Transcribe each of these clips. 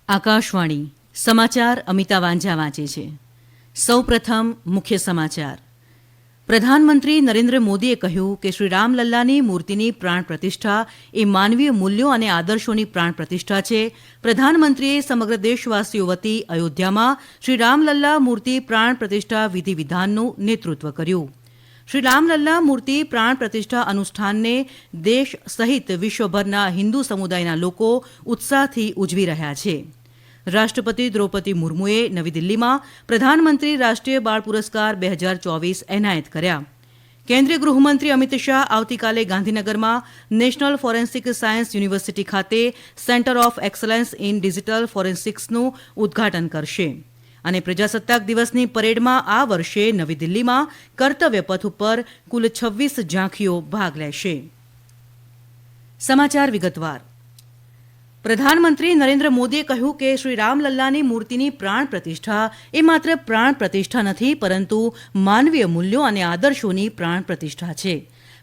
આકાશવાણી સમાચાર અમિતા વાંઝા વાંચે છે. સૌપ્રથમ મુખ્ય સમાચાર. પ્રધાનમંત્રી નરેન્દ્ર મોદીએ કહ્યું કે શ્રી રામલલ્લાની મૂર્તિની પ્રાણ પ્રતિષ્ઠા એ માનવીય મૂલ્યો અને આદર્શોની પ્રાણ પ્રતિષ્ઠા છે. પ્રધાનમંત્રીએ સમગ્ર દેશવાસીઓ વતી અયોધ્યામાં શ્રી રામલલ્લા મૂર્તિ પ્રાણ પ્રતિષ્ઠા વિધિ વિધાનનું નેતૃત્વ કર્યું. શ્રી રામલલ્લા મૂર્તિ પ્રાણ પ્રતિષ્ઠા અનુષ્ઠાનને દેશ સહિત વિશ્વભરના હિન્દુ સમુદાયના લોકો ઉત્સાહથી ઉજવી રહ્યા છે. રાષ્ટ્રપતિ દ્રૌપદી મુર્મુએ નવી દિલ્હીમાં પ્રધાનમંત્રી રાષ્ટ્રીય બાળ પુરસ્કાર 2024 એનાયત કર્યા. કેન્દ્રીય ગૃહમંત્રી અમિત શાહ આવતીકાલે ગાંધીનગરમાં નેશનલ ફોરેન્સિક સાયન્સ યુનિવર્સિટી ખાતે centre of excellence in digital ફોરેન્સિક્સનું ઉદઘાટન કરશે. અને પ્રજાસત્તાક દિવસની પરેડમાં આ વર્ષે નવી દિલ્હીમાં કર્તવ્ય પથ ઉપર કુલ 26 ઝાંખીઓ ભાગ લેશે. સમાચાર વિગતવાર. પ્રધાનમંત્રી નરેન્દ્ર મોદીએ કહ્યું કે શ્રી રામલલ્લાની મૂર્તિની પ્રાણ પ્રતિષ્ઠા એ માત્ર પ્રાણ પ્રતિષ્ઠા નથી, પરંતુ માનવીય મૂલ્યો અને આદર્શોની પ્રાણ પ્રતિષ્ઠા છે.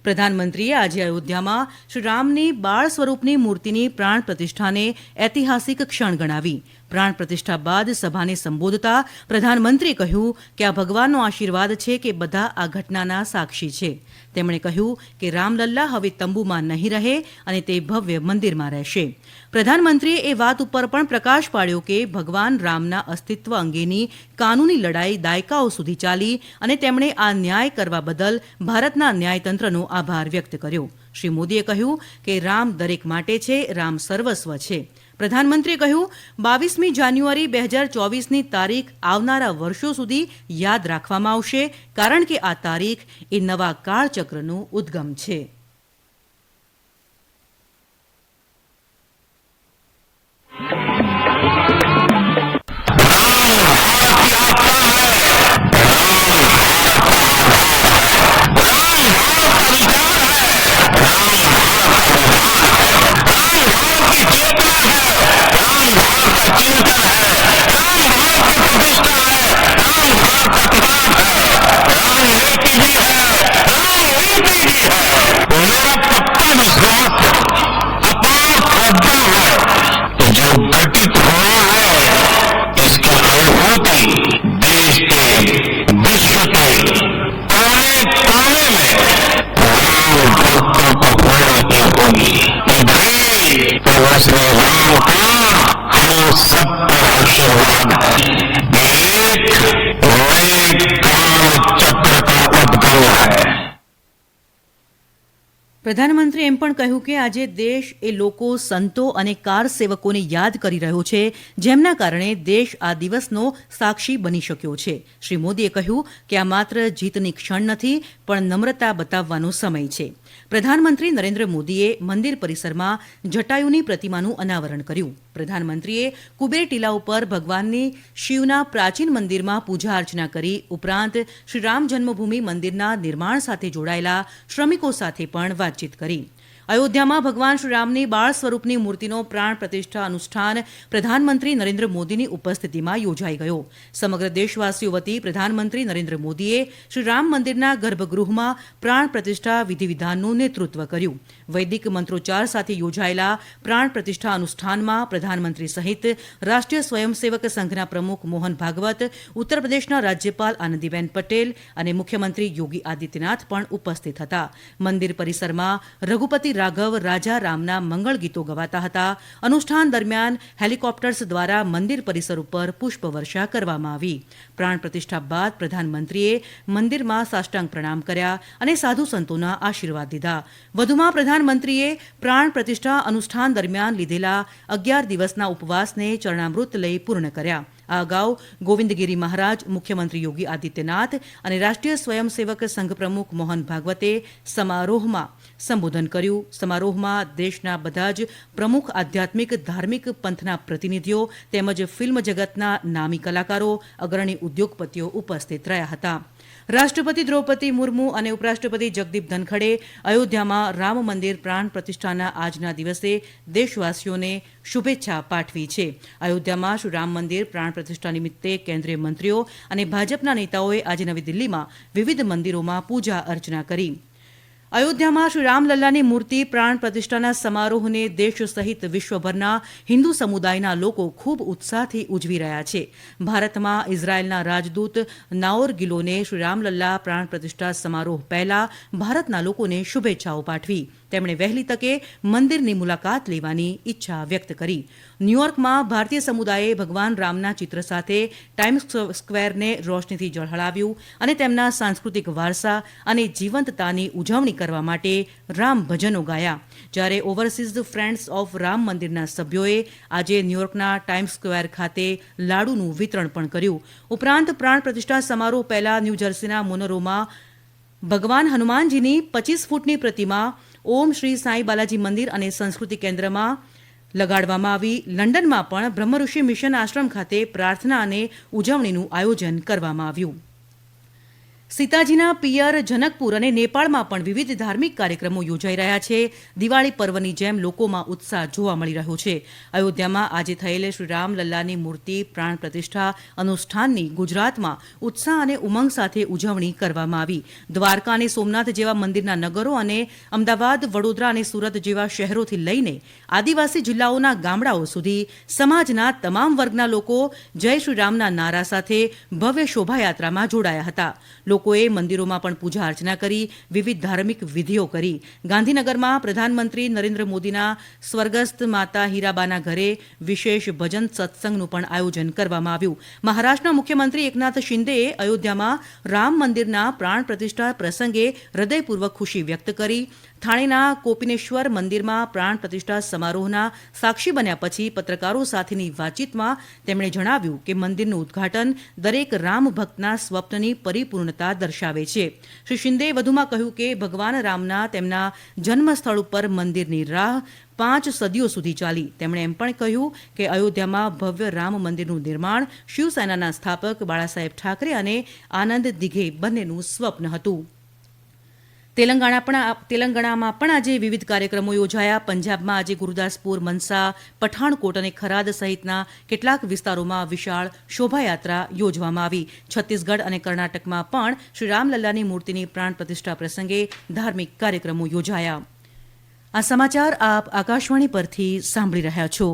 પ્રધાનમંત્રીએ આજે અયોધ્યામાં શ્રી રામની બાળ સ્વરૂપની મૂર્તિની પ્રાણ પ્રતિષ્ઠાને ઐતિહાસિક ક્ષણ ગણાવી. પ્રાણ પ્રતિષ્ઠા બાદ સભાને સંબોધતા પ્રધાનમંત્રીએ કહ્યું કે આ ભગવાનનો આશીર્વાદ છે કે બધા આ ઘટનાના સાક્ષી છે. તેમણે કહ્યું કે રામલલ્લા હવે તંબુમાં નહીં રહે અને તે ભવ્ય મંદિરમાં રહેશે. પ્રધાનમંત્રીએ એ વાત ઉપર પણ પ્રકાશ પાડ્યો કે ભગવાન રામના અસ્તિત્વ અંગેની કાનૂની લડાઈ દાયકાઓ સુધી ચાલી અને તેમણે આ ન્યાય કરવા બદલ ભારતના ન્યાયતંત્રનો આભાર વ્યક્ત કર્યો. શ્રી મોદીએ કહ્યું કે રામ દરેક માટે છે, રામ સર્વસ્વ છે. પ્રધાનમંત્રીએ કહ્યું 22મી જાન્યુઆરી 2024ની તારીખ આવનારા વર્ષો સુધી યાદ રાખવામાં આવશે, કારણ કે આ તારીખ એ નવા કાળચક્રનો ઉદ્ગમ છે. પ્રધાનમંત્રીએ એમ પણ કહ્યું કે આજે દેશ એ લોકો, સંતો અને કાર સેવકોને યાદ કરી રહ્યો છે, જેમના કારણે દેશ આ દિવસનો સાક્ષી બની શક્યો છે. શ્રી મોદીએ કહ્યું કે આ માત્ર જીતની ક્ષણ નથી, પણ નમ્રતા બતાવવાનો સમય છે. પ્રધાનમંત્રી નરેન્દ્ર મોદીએ મંદિર પરિસરમાં જટાયુની પ્રતિમાનું અનાવરણ કર્યું. પ્રધાનમંત્રીએ કુબેર ટીલા ઉપર ભગવાનની શિવના પ્રાચીન મંદિરમાં પૂજા અર્ચના કરી. ઉપરાંત શ્રી રામ જન્મભૂમિ મંદિરના નિર્માણ સાથે જોડાયેલા શ્રમિકો સાથે પણ વાતચીત કરી. અયોધ્યામાં ભગવાન શ્રી રામની બાળ સ્વરૂપની મૂર્તિનો પ્રાણ પ્રતિષ્ઠા અનુષ્ઠાન પ્રધાનમંત્રી નરેન્દ્ર મોદીની ઉપસ્થિતિમાં યોજાઈ ગયો. સમગ્ર દેશવાસીઓ વતી પ્રધાનમંત્રી નરેન્દ્ર મોદીએ શ્રી રામ મંદિરના ગર્ભગૃહમાં પ્રાણ પ્રતિષ્ઠા વિધિ વિધાનનું નેતૃત્વ કર્યું. વૈદિક મંત્રોચ્ચાર સાથે યોજાયેલા પ્રાણ પ્રતિષ્ઠા અનુષ્ઠાનમાં પ્રધાનમંત્રી સહિત રાષ્ટ્રીય સ્વયંસેવક સંઘના પ્રમુખ મોહન ભાગવત, ઉત્તર પ્રદેશના રાજ્યપાલ આનંદીબેન પટેલ અને મુખ્યમંત્રી યોગી આદિત્યનાથ પણ ઉપસ્થિત હતા. મંદિર પરિસરમાં રઘુપતિ રાઘવ રાજા રામના મંગળ ગીતો ગવાતા હતા. અનુષ્ઠાન દરમિયાન હેલિકોપ્ટર્સ દ્વારા મંદિર પરિસર ઉપર પુષ્પવર્ષા કરવામાં આવી. પ્રાણ પ્રતિષ્ઠા બાદ પ્રધાનમંત્રીએ મંદિરમાં સાષ્ટાંગ પ્રણામ કર્યા અને સાધુ સંતોના આશીર્વાદ લીધા. વધુમાં પ્રધાનમંત્રીએ પ્રાણ પ્રતિષ્ઠા અનુષ્ઠાન દરમિયાન લીધેલા 11 દિવસના ઉપવાસને ચરણામૃત લઈ પૂર્ણ કર્યા. આ અગાઉ ગોવિંદગીરી મહારાજ, મુખ્યમંત્રી યોગી આદિત્યનાથ અને રાષ્ટ્રીય સ્વયંસેવક સંઘ પ્રમુખ મોહન ભાગવતે સમારોહમાં સંબોધન કર્યું. સમારોહમાં દેશના બધા જ પ્રમુખ આધ્યાત્મિક ધાર્મિક પંથના પ્રતિનિધિઓ તેમજ ફિલ્મ જગતના નામી કલાકારો, અગ્રણી ઉદ્યોગપતિઓ ઉપસ્થિત રહ્યા હતા. રાષ્ટ્રપતિ દ્રૌપદી મુર્મુ અને ઉપરાષ્ટ્રપતિ જગદીપ ધનખડે અયોધ્યામાં રામ મંદિર પ્રાણ પ્રતિષ્ઠાના આજના દિવસે દેશવાસીઓને શુભેચ્છા પાઠવી છે. અયોધ્યામાં શ્રી રામ મંદિર પ્રાણ પ્રતિષ્ઠા નિમિત્તે કેન્દ્રીય મંત્રીઓ અને ભાજપના નેતાઓએ આજે નવી દિલ્હીમાં વિવિધ મંદિરોમાં પૂજા અર્ચના કરી. અયોધ્યામાં શ્રી રામલલ્લાની મૂર્તિ પ્રાણ પ્રતિષ્ઠાના સમારોહને દેશ સહિત વિશ્વભરના હિન્દુ સમુદાયના લોકો ખૂબ ઉત્સાહથી ઉજવી રહ્યા છે. ભારતમાં ઇઝરાયેલના રાજદૂત નાઓર ગિલોને શ્રી રામલલ્લા પ્રાણ પ્રતિષ્ઠા સમારોહ પહેલા ભારતના લોકોને શુભેચ્છાઓ પાઠવી. તેમણે વહેલી તકે મંદિરની મુલાકાત લેવાની ઈચ્છા વ્યક્ત કરી. ન્યૂયોર્કમાં ભારતીય સમુદાયે ભગવાન રામના ચિત્ર સાથે ટાઇમ્સ સ્ક્વેરને રોશનીથી ઝળહળાવ્યું અને તેમના સાંસ્કૃતિક વારસા અને જીવંતતાની ઉજવણી કરવા માટે રામ ભજનો ગાયા. જ્યારે ઓવરસીઝ ફ્રેન્ડ્સ ઓફ રામ મંદિરના સભ્યોએ આજે ન્યૂયોર્કના ટાઇમ્સ સ્ક્વેર ખાતે લાડુનું વિતરણ પણ કર્યું. ઉપરાંત પ્રાણ પ્રતિષ્ઠા સમારોહ પહેલા ન્યૂજર્સીના મોનરોમાં ભગવાન હનુમાનજીની 25 ફૂટની પ્રતિમા ઓમ શ્રી સાંઈ બાલાજી મંદિર અને સંસ્કૃતિ કેન્દ્રમાં લગાડવામાં આવી. લંડનમાં પણ બ્રહ્મઋષિ મિશન આશ્રમ ખાતે પ્રાર્થના અને ઉજવણીનું આયોજન કરવામાં આવ્યું. સીતાજીના પિયર જનકપુર અને નેપાળમાં પણ વિવિધ ધાર્મિક કાર્યક્રમો યોજાઈ રહ્યા છે. દિવાળી પર્વની જેમ લોકોમાં ઉત્સાહ જોવા મળી રહ્યો છે. અયોધ્યામાં આજે થયેલ શ્રી રામલલ્લાની મૂર્તિ પ્રાણ પ્રતિષ્ઠા અનુષ્ઠાનની ગુજરાતમાં ઉત્સાહ અને ઉમંગ સાથે ઉજવણી કરવામાં આવી. દ્વારકા અને સોમનાથ જેવા મંદિરના નગરો અને અમદાવાદ, વડોદરા અને સુરત જેવા શહેરોથી લઈને આદિવાસી જિલ્લાઓના ગામડાઓ સુધી સમાજના તમામ વર્ગના લોકો જય શ્રી રામના નારા સાથે ભવ્ય શોભાયાત્રામાં જોડાયા હતા. લોકોએ મંદિરોમાં પણ પૂજા અર્ચના કરી વિવિધ ધાર્મિક વિધિઓ કરી. ગાંધીનગરમાં પ્રધાનમંત્રી નરેન્દ્ર મોદીના સ્વર્ગસ્થ માતા હીરાબાના ઘરે વિશેષ ભજન સત્સંગનું પણ આયોજન કરવામાં આવ્યું. મહારાષ્ટ્રના મુખ્યમંત્રી એકનાથ શિંદેએ અયોધ્યામાં રામ મંદિરના પ્રાણ પ્રતિષ્ઠા પ્રસંગે હૃદયપૂર્વક ખુશી વ્યક્ત કરી. થાણેના કોપિનેશ્વર મંદિરમાં પ્રાણ પ્રતિષ્ઠા સમારોહના સાક્ષી બન્યા પછી પત્રકારો સાથેની વાતચીતમાં તેમણે જણાવ્યું કે મંદિરનું ઉદ્ઘાટન દરેક રામ ભક્તના સ્વપ્નની પરિપૂર્ણતા દર્શાવે છે. શ્રી શિંદેએ વધુમાં કહ્યું કે ભગવાન રામના તેમના જન્મસ્થળ ઉપર મંદિરની રાહ 5 સદીઓ સુધી ચાલી. તેમણે એમ પણ કહ્યું કે અયોધ્યામાં ભવ્ય રામ મંદિરનું નિર્માણ શિવસેનાના સ્થાપક બાળાસાહેબ ઠાકરે અને આનંદ દિઘે બંનેનું સ્વપ્ન હતું. તેલંગાણામાં પણ આજે વિવિધ કાર્યક્રમો યોજાયા. પંજાબમાં આજે ગુરુદાસપુર, મનસા, પઠાણકોટ અને ખરાદ સહિતના કેટલાક વિસ્તારોમાં વિશાળ શોભાયાત્રા યોજવામાં આવી. છત્તીસગઢ અને કર્ણાટકમાં પણ શ્રી રામલલ્લાની મૂર્તિની પ્રાણ પ્રતિષ્ઠા પ્રસંગે ધાર્મિક કાર્યક્રમો યોજાયા. આ સમાચાર આપ આકાશવાણી પરથી સાંભળી રહ્યા છો.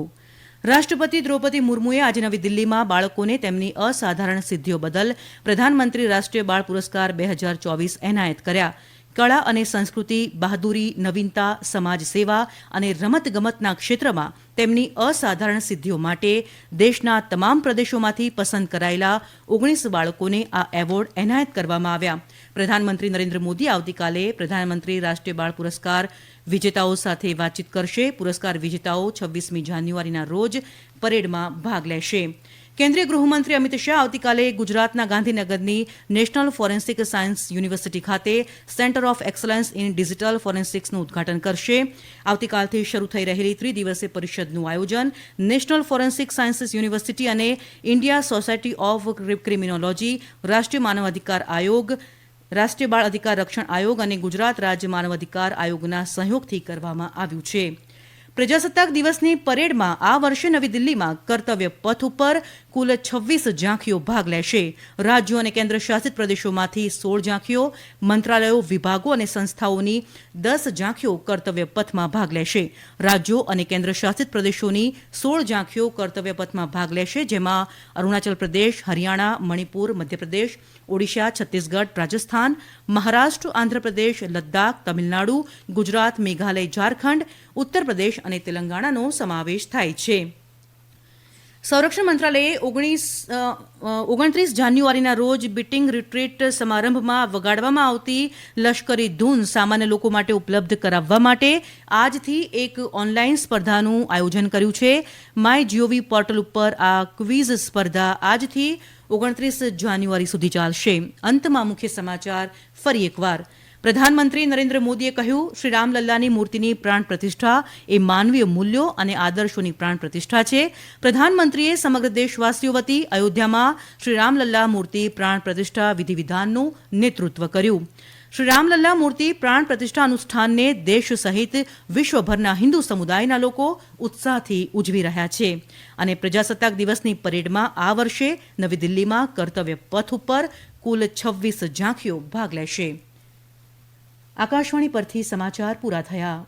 રાષ્ટ્રપતિ દ્રૌપદી મુર્મુએ આજે નવી દિલ્હીમાં બાળકોને તેમની અસાધારણ સિદ્ધિઓ બદલ પ્રધાનમંત્રી રાષ્ટ્રીય બાળ પુરસ્કાર 2024 એનાયત કર્યા. કળા અને સંસ્કૃતિ, બહાદુરી, નવીનતા, સમાજ સેવા અને રમતગમતના ક્ષેત્રમાં તેમની અસાધારણ સિદ્ધિઓ માટે દેશના તમામ પ્રદેશોમાંથી પસંદ કરાયેલા 19 બાળકોને આ એવોર્ડ એનાયત કરવામાં આવ્યા. પ્રધાનમંત્રી નરેન્દ્ર મોદી આવતીકાલે પ્રધાનમંત્રી રાષ્ટ્રીય બાળ પુરસ્કાર વિજેતાઓ સાથે વાતચીત કરશે. પુરસ્કાર વિજેતાઓ 26મી જાન્યુઆરીના રોજ પરેડમાં ભાગ લેશે. કેન્દ્રીય ગૃહમંત્રી અમિત શાહ આવતીકાલે ગુજરાતના ગાંધીનગરની નેશનલ ફોરેન્સિક સાયન્સ યુનિવર્સિટી ખાતે centre of excellence in digital ફોરેન્સિક્સનું ઉદઘાટન કરશે. આવતીકાલથી શરૂ થઈ રહેલી ત્રિદિવસીય પરિષદનું આયોજન નેશનલ ફોરેન્સિક સાયન્સીસ યુનિવર્સિટી અને ઇન્ડિયા સોસાયટી ઓફ ક્રિમિનોલોજી, રાષ્ટ્રીય માનવ અધિકાર આયોગ, રાષ્ટ્રીય બાળ અધિકાર રક્ષણ આયોગ અને ગુજરાત રાજ્ય માનવ અધિકાર આયોગના સહયોગથી કરવામાં આવ્યું છે. પ્રજાસત્તાક દિવસની પરેડમાં આ વર્ષે નવી દિલ્હીમાં કર્તવ્ય પથ ઉપર કુલ 26 ઝાંખીઓ ભાગ લેશે. રાજ્યો અને કેન્દ્ર શાસિત પ્રદેશોમાંથી 16 ઝાંખીઓ, મંત્રાલયો, વિભાગો અને સંસ્થાઓની 10 ઝાંખીઓ કર્તવ્ય પથમાં ભાગ લેશે. રાજ્યો અને કેન્દ્ર શાસિત પ્રદેશોની 16 ઝાંખીઓ કર્તવ્ય પથમાં ભાગ લેશે, જેમાં અરુણાચલ પ્રદેશ, હરિયાણા, મણિપુર, મધ્યપ્રદેશ, ઓડિશા, છત્તીસગઢ, રાજસ્થાન, મહારાષ્ટ્ર, આંધ્રપ્રદેશ, લદ્દાખ, તમિલનાડુ, ગુજરાત, મેઘાલય, ઝારખંડ, ઉત્તર પ્રદેશ અને તેલંગાણાનો સમાવેશ થાય છે. સંરક્ષણ મંત્રાલયે 29 જાન્યુઆરીના રોજ બીટિંગ રિટ્રીટ સમારંભમાં વગાડવામાં આવતી લશ્કરી ધૂન સામાન્ય લોકો માટે ઉપલબ્ધ કરાવવા માટે આજથી એક ઓનલાઈન સ્પર્ધાનું આયોજન કર્યું છે. માય જીઓવી પોર્ટલ ઉપર આ ક્વિઝ સ્પર્ધા આજથી 29 જાન્યુઆરી સુધી ચાલશે. અંતમાં મુખ્ય સમાચાર ફરી એકવાર. પ્રધાનમંત્રી નરેન્દ્ર મોદીએ કહ્યું, શ્રી રામલલ્લાની મૂર્તિની પ્રાણ પ્રતિષ્ઠા એ માનવીય મૂલ્યો અને આદર્શોની પ્રાણ પ્રતિષ્ઠા છે. પ્રધાનમંત્રીએ સમગ્ર દેશવાસીઓ વતી અયોધ્યામાં શ્રી રામલલ્લા મૂર્તિ પ્રાણ પ્રતિષ્ઠા વિધિવિધાનનું નેતૃત્વ કર્યું. શ્રી રામલલ્લા મૂર્તિ પ્રાણ પ્રતિષ્ઠા અનુષ્ઠાનને દેશ સહિત વિશ્વભરના હિન્દુ સમુદાયના લોકો ઉત્સાહથી ઉજવી રહ્યા છે. અને પ્રજાસત્તાક દિવસની પરેડમાં આ વર્ષે નવી દિલ્હીમાં કર્તવ્ય પથ ઉપર કુલ 26 ઝાંખીઓ ભાગ લેશે. આકાશવાણી પરથી સમાચાર પૂરા થયા.